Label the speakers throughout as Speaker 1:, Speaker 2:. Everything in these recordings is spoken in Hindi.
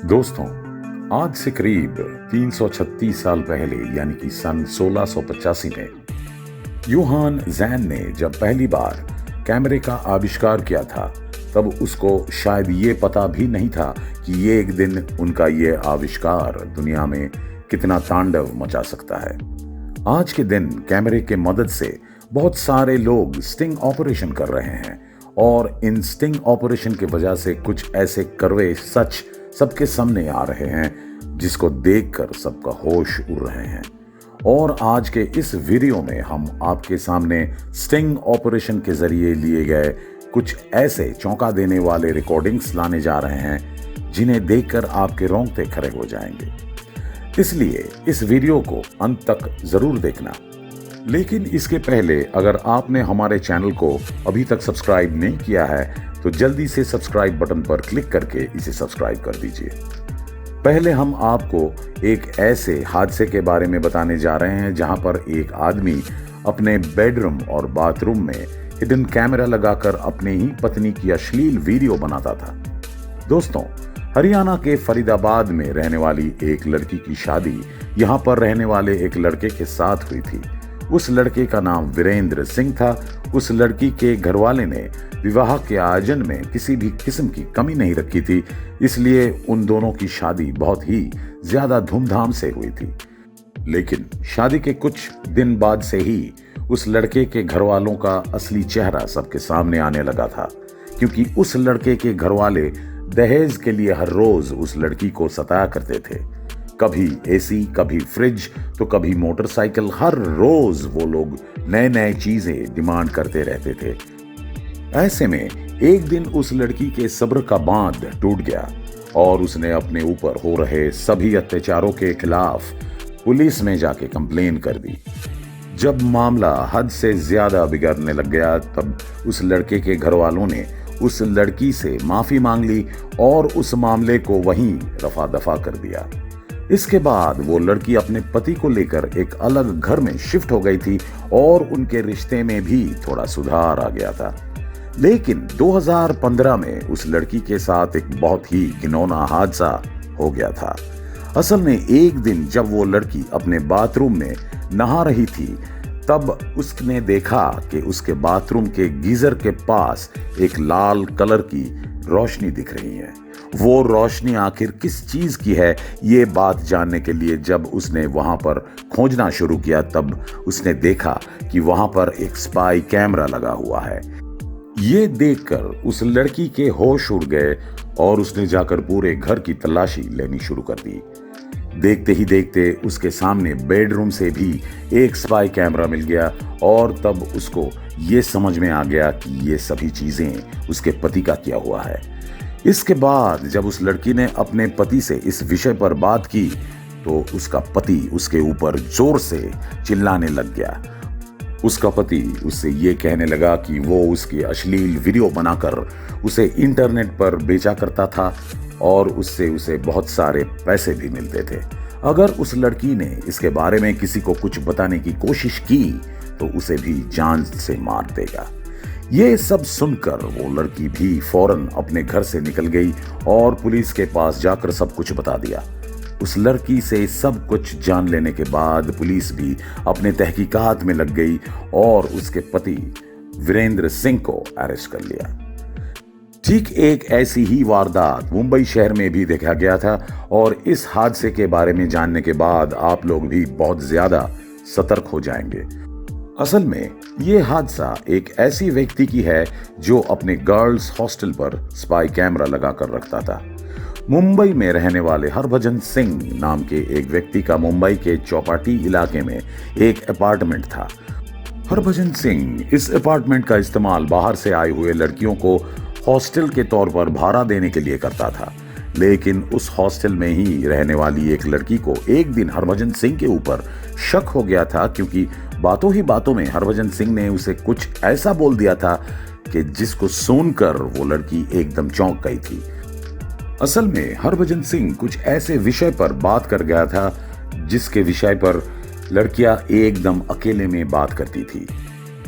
Speaker 1: दोस्तों, आज से करीब 336 साल पहले यानी कि सन 1685 में यूहान जैन ने जब पहली बार कैमरे का आविष्कार किया था, तब उसको शायद ये पता भी नहीं था कि ये एक दिन उनका ये आविष्कार दुनिया में कितना तांडव मचा सकता है। आज के दिन कैमरे के मदद से बहुत सारे लोग स्टिंग ऑपरेशन कर रहे हैं और इन स्टिंग ऑपरेशन की वजह से कुछ ऐसे कड़वे सच सबके सामने आ रहे हैं जिसको देखकर सबका होश उड़ रहे हैं। और आज के इस वीडियो में हम आपके सामने स्टिंग ऑपरेशन के जरिए लिए गए कुछ ऐसे चौंका देने वाले रिकॉर्डिंग्स लाने जा रहे हैं जिन्हें देखकर आपके रोंगटे खड़े हो जाएंगे। इसलिए इस वीडियो को अंत तक जरूर देखना। लेकिन इसके पहले अगर आपने हमारे चैनल को अभी तक सब्सक्राइब नहीं किया है तो जल्दी से सब्सक्राइब बटन पर क्लिक करके इसे सब्सक्राइब कर दीजिए। पहले हम आपको एक ऐसे हादसे के बारे में बताने जा रहे हैं जहां पर एक आदमी अपने बेडरूम और बाथरूम में हिडन कैमरा लगाकर अपने ही पत्नी की अश्लील वीडियो बनाता था। दोस्तों, हरियाणा के फरीदाबाद में रहने वाली एक लड़की की शादी यहां पर रहने वाले एक लड़के के साथ हुई थी। उस लड़के का नाम वीरेंद्र सिंह था। उस लड़की के घरवाले ने विवाह के आयोजन में किसी भी किस्म की कमी नहीं रखी थी, इसलिए उन दोनों की शादी बहुत ही ज्यादा धूमधाम से हुई थी। लेकिन शादी के कुछ दिन बाद से ही उस लड़के के घरवालों का असली चेहरा सबके सामने आने लगा था, क्योंकि उस लड़के के घरवाले दहेज के लिए हर रोज उस लड़की को सताया करते थे। कभी एसी, कभी फ्रिज, तो कभी मोटरसाइकिल। हर रोज वो लोग नए नए चीजें डिमांड करते रहते थे। ऐसे में एक दिन उस लड़की के सब्र का बांध टूट गया और उसने अपने ऊपर हो रहे सभी अत्याचारों के खिलाफ पुलिस में जाके कंप्लेन कर दी। जब मामला हद से ज्यादा बिगड़ने लग गया, तब उस लड़के के घर वालों ने उस लड़की से माफी मांग ली और उस मामले को वहीं रफा दफा कर दिया। इसके बाद वो लड़की अपने पति को लेकर एक अलग घर में शिफ्ट हो गई थी और उनके रिश्ते में भी थोड़ा सुधार आ गया था। लेकिन 2015 में उस लड़की के साथ एक बहुत ही घिनौना हादसा हो गया था। असल में एक दिन जब वो लड़की अपने बाथरूम में नहा रही थी, तब उसने देखा कि उसके बाथरूम के गीजर के पास एक लाल कलर की रोशनी दिख रही है। वो रोशनी आखिर किस चीज की है, ये बात जानने के लिए जब उसने वहां पर खोजना शुरू किया, तब उसने देखा कि वहां पर एक स्पाई कैमरा लगा हुआ है। ये देखकर उस लड़की के होश उड़ गए और उसने जाकर पूरे घर की तलाशी लेनी शुरू कर दी। देखते ही देखते उसके सामने बेडरूम से भी एक स्पाई कैमरा मिल गया और तब उसको ये समझ में आ गया कि ये सभी चीजें उसके पति का किया हुआ है। इसके बाद जब उस लड़की ने अपने पति से इस विषय पर बात की, तो उसका पति उसके ऊपर जोर से चिल्लाने लग गया। उसका पति उससे ये कहने लगा कि वो उसकी अश्लील वीडियो बनाकर उसे इंटरनेट पर बेचा करता था और उससे उसे बहुत सारे पैसे भी मिलते थे। अगर उस लड़की ने इसके बारे में किसी को कुछ बताने की कोशिश की तो उसे भी जान से मार देगा। ये सब सुनकर वो लड़की भी फौरन अपने घर से निकल गई और पुलिस के पास जाकर सब कुछ बता दिया। उस लड़की से सब कुछ जान लेने के बाद पुलिस भी अपने तहकीकात में लग गई और उसके पति वीरेंद्र सिंह को अरेस्ट कर लिया। ठीक एक ऐसी ही वारदात मुंबई शहर में भी देखा गया था और इस हादसे के बारे में जानने के बाद आप लोग भी बहुत ज्यादा सतर्क हो जाएंगे। असल में ये हादसा एक ऐसी व्यक्ति की है जो अपने गर्ल्स हॉस्टल पर स्पाई कैमरा लगाकर रखता था। मुंबई में रहने वाले हरभजन सिंह नाम के एक व्यक्ति का मुंबई के चौपाटी इलाके में एक अपार्टमेंट था। हरभजन सिंह इस अपार्टमेंट का इस्तेमाल बाहर से आए हुए लड़कियों को हॉस्टल के तौर पर भाड़ा देने के लिए करता था। लेकिन उस हॉस्टल में ही रहने वाली एक लड़की को एक दिन हरभजन सिंह के ऊपर शक हो गया था, क्योंकि बातों ही बातों में हरभजन सिंह ने उसे कुछ ऐसा बोल दिया था कि जिसको सुनकर वो लड़की एकदम चौंक गई थी। असल में हरभजन सिंह कुछ ऐसे विषय पर बात कर गया था जिसके विषय पर लड़कियां एकदम अकेले में बात करती थी।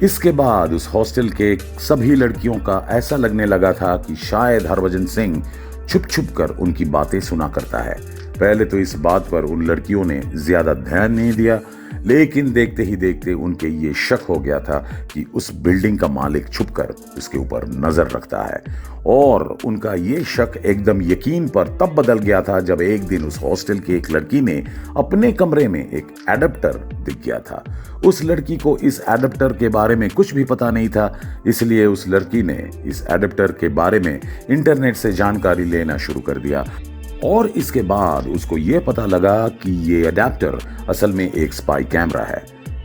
Speaker 1: इसके बाद उस हॉस्टल के सभी लड़कियों का ऐसा लगने लगा था कि शायद हरभजन सिंह छुप छुप कर उनकी बातें सुना करता है। पहले तो इस बात पर उन लड़कियों ने ज्यादा ध्यान नहीं दिया, लेकिन देखते ही देखते उनके ये शक हो गया था कि उस बिल्डिंग का मालिक छुपकर उसके ऊपर नजर रखता है। और उनका ये शक एकदम यकीन पर तब बदल गया था जब एक दिन उस हॉस्टल की एक लड़की ने अपने कमरे में एक एडाप्टर दिख गया था। उस लड़की को इस एडाप्टर के बारे में कुछ भी पता नहीं था, इसलिए उस लड़की ने इस एडाप्टर के बारे में इंटरनेट से जानकारी लेना शुरू कर दिया। और इसके बाद उसको ये पता लगा कि ये अडेप्टर असल में एक स्पाई कैमरा है।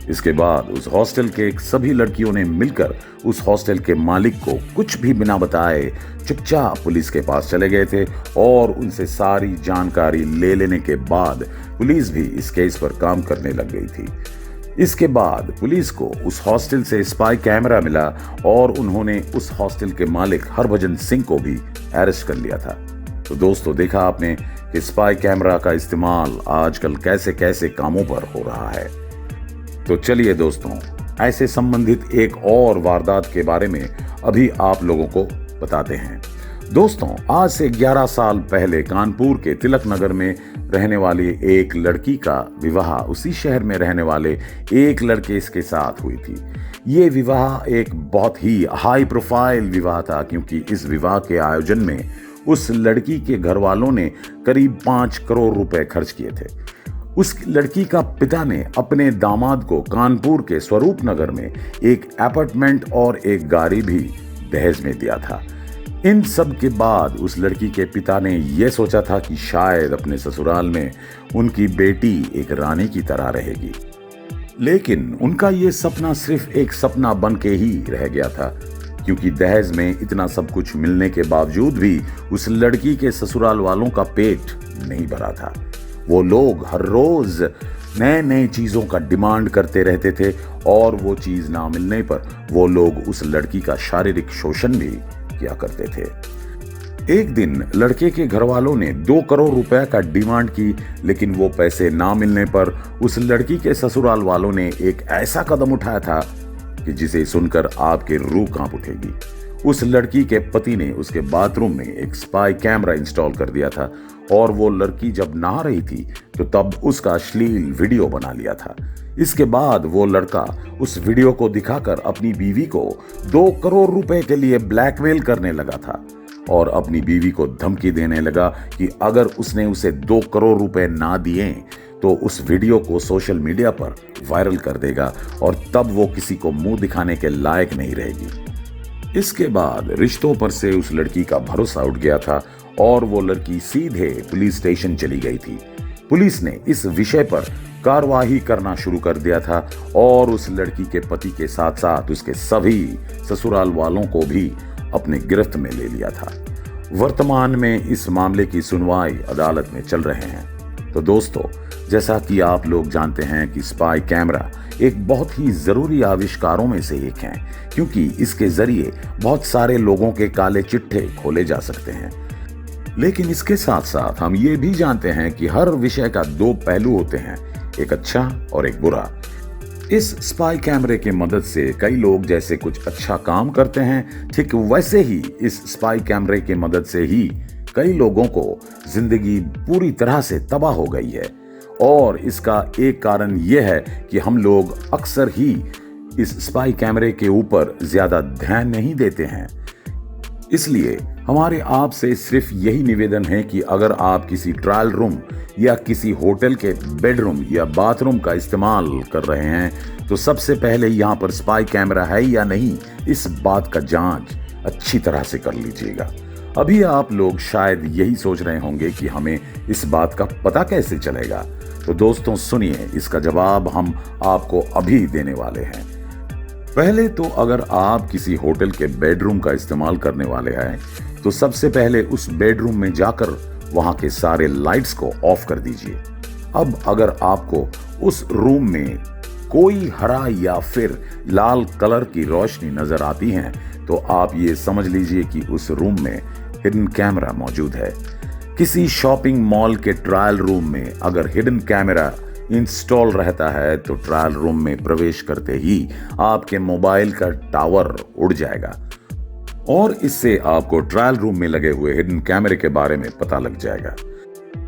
Speaker 1: इसके बाद उस हॉस्टल के सभी लड़कियों ने मिलकर उस हॉस्टल के मालिक को कुछ भी बिना बताए चुपचाप पुलिस के पास चले गए थे और उनसे सारी जानकारी ले लेने के बाद पुलिस भी इस केस पर काम करने लग गई थी। इसके बाद पुलिस को उस हॉस्टल से स्पाई कैमरा मिला और उन्होंने उस हॉस्टल के मालिक हरभजन सिंह को भी अरेस्ट कर लिया था। तो दोस्तों, देखा आपने कि स्पाई कैमरा का इस्तेमाल आजकल कैसे कैसे कामों पर हो रहा है। तो चलिए दोस्तों, ऐसे संबंधित एक और वारदात के बारे में अभी आप लोगों को बताते हैं। दोस्तों, आज से 11 साल पहले कानपुर के तिलक नगर में रहने वाली एक लड़की का विवाह उसी शहर में रहने वाले एक लड़के के साथ हुई थी। ये विवाह एक बहुत ही हाई प्रोफाइल विवाह था, क्योंकि इस विवाह के आयोजन में उस लड़की के घर वालों ने करीब 5 करोड़ रुपए खर्च किए थे। उस लड़की का पिता ने अपने दामाद को कानपुर के स्वरूप नगर में एक अपार्टमेंट और एक गाड़ी भी दहेज में दिया था। इन सब के बाद उस लड़की के पिता ने यह सोचा था कि शायद अपने ससुराल में उनकी बेटी एक रानी की तरह रहेगी, लेकिन उनका यह सपना सिर्फ एक सपना बन के ही रह गया था, क्योंकि दहेज में इतना सब कुछ मिलने के बावजूद भी उस लड़की के ससुराल वालों का पेट नहीं भरा था। वो लोग हर रोज नए नए चीजों का डिमांड करते रहते थे और वो चीज ना मिलने पर वो लोग उस लड़की का शारीरिक शोषण भी किया करते थे। एक दिन लड़के के घर वालों ने 2 करोड़ रुपए का डिमांड की, लेकिन वो पैसे ना मिलने पर उस लड़की के ससुराल वालों ने एक ऐसा कदम उठाया था कि जिसे सुनकर आपके रूह कांप उठेगी। उस लड़की के पति ने उसके बाथरूम में एक स्पाई कैमरा इंस्टॉल कर दिया था और वो लड़की जब नहा रही थी तो तब उसका अश्लील वीडियो बना लिया था। इसके बाद वो लड़का उस वीडियो को दिखाकर अपनी बीवी को 2 करोड़ रुपए के लिए ब्लैकमेल करने लगा था और अपनी बीवी को धमकी देने लगा कि अगर उसने उसे 2 करोड़ रुपए ना दिए तो उस वीडियो को सोशल मीडिया पर वायरल कर देगा और तब वो किसी को मुंह दिखाने के लायक नहीं रहेगी। इसके बाद रिश्तों पर से उस लड़की का भरोसा उठ गया था और वो लड़की सीधे पुलिस स्टेशन चली गई थी। पुलिस ने इस विषय पर कार्रवाई करना शुरू कर दिया था और उस लड़की के पति के साथ साथ उसके सभी ससुराल वालों को भी अपने गिरफ्त में ले लिया था। वर्तमान में इस मामले की सुनवाई अदालत में चल रहे हैं। तो दोस्तों, जैसा कि आप लोग जानते हैं कि स्पाई कैमरा एक बहुत ही जरूरी आविष्कारों में से एक है, क्योंकि इसके जरिए बहुत सारे लोगों के काले चिट्ठे खोले जा सकते हैं। लेकिन इसके साथ साथ हम ये भी जानते हैं कि हर विषय का 2 पहलू होते हैं, एक अच्छा और एक बुरा। इस स्पाई कैमरे की मदद से कई लोग जैसे कुछ अच्छा काम करते हैं, ठीक वैसे ही इस स्पाई कैमरे की मदद से ही कई लोगों को जिंदगी पूरी तरह से तबाह हो गई है। और इसका एक कारण यह है कि हम लोग अक्सर ही इस स्पाई कैमरे के ऊपर ज्यादा ध्यान नहीं देते हैं। इसलिए हमारे आपसे सिर्फ यही निवेदन है कि अगर आप किसी ट्रायल रूम या किसी होटल के बेडरूम या बाथरूम का इस्तेमाल कर रहे हैं तो सबसे पहले यहाँ पर स्पाई कैमरा है या नहीं, इस बात का जांच अच्छी तरह से कर लीजिएगा। अभी आप लोग शायद यही सोच रहे होंगे कि हमें इस बात का पता कैसे चलेगा। तो दोस्तों सुनिए, इसका जवाब हम आपको अभी देने वाले हैं। पहले तो अगर आप किसी होटल के बेडरूम का इस्तेमाल करने वाले हैं तो सबसे पहले उस बेडरूम में जाकर वहां के सारे लाइट्स को ऑफ कर दीजिए। अब अगर आपको उस रूम में कोई हरा या फिर लाल कलर की रोशनी नजर आती है तो आप ये समझ लीजिए कि उस रूम में हिडन कैमरा मौजूद है। किसी शॉपिंग मॉल के ट्रायल रूम में अगर हिडन कैमरा इंस्टॉल रहता है तो ट्रायल रूम में प्रवेश करते ही आपके मोबाइल का टावर उड़ जाएगा और इससे आपको ट्रायल रूम में लगे हुए हिडन कैमरे के बारे में पता लग जाएगा।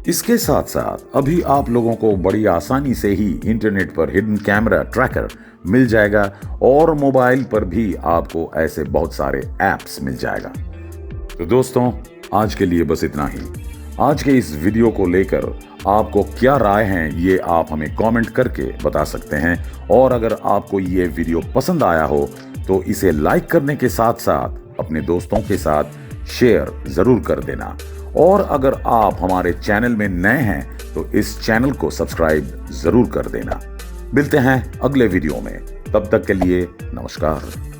Speaker 1: इसके साथ साथ अभी आप लोगों को बड़ी आसानी से ही इंटरनेट पर हिडन कैमरा ट्रैकर मिल जाएगा और मोबाइल पर भी आपको ऐसे बहुत सारे ऐप्स मिल जाएगा। तो दोस्तों, आज के लिए बस इतना ही। आज के इस वीडियो को लेकर आपको क्या राय है ये आप हमें कमेंट करके बता सकते हैं और अगर आपको ये वीडियो पसंद आया हो तो इसे लाइक करने के साथ साथ अपने दोस्तों के साथ शेयर जरूर कर देना और अगर आप हमारे चैनल में नए हैं तो इस चैनल को सब्सक्राइब जरूर कर देना। मिलते हैं अगले वीडियो में, तब तक के लिए नमस्कार।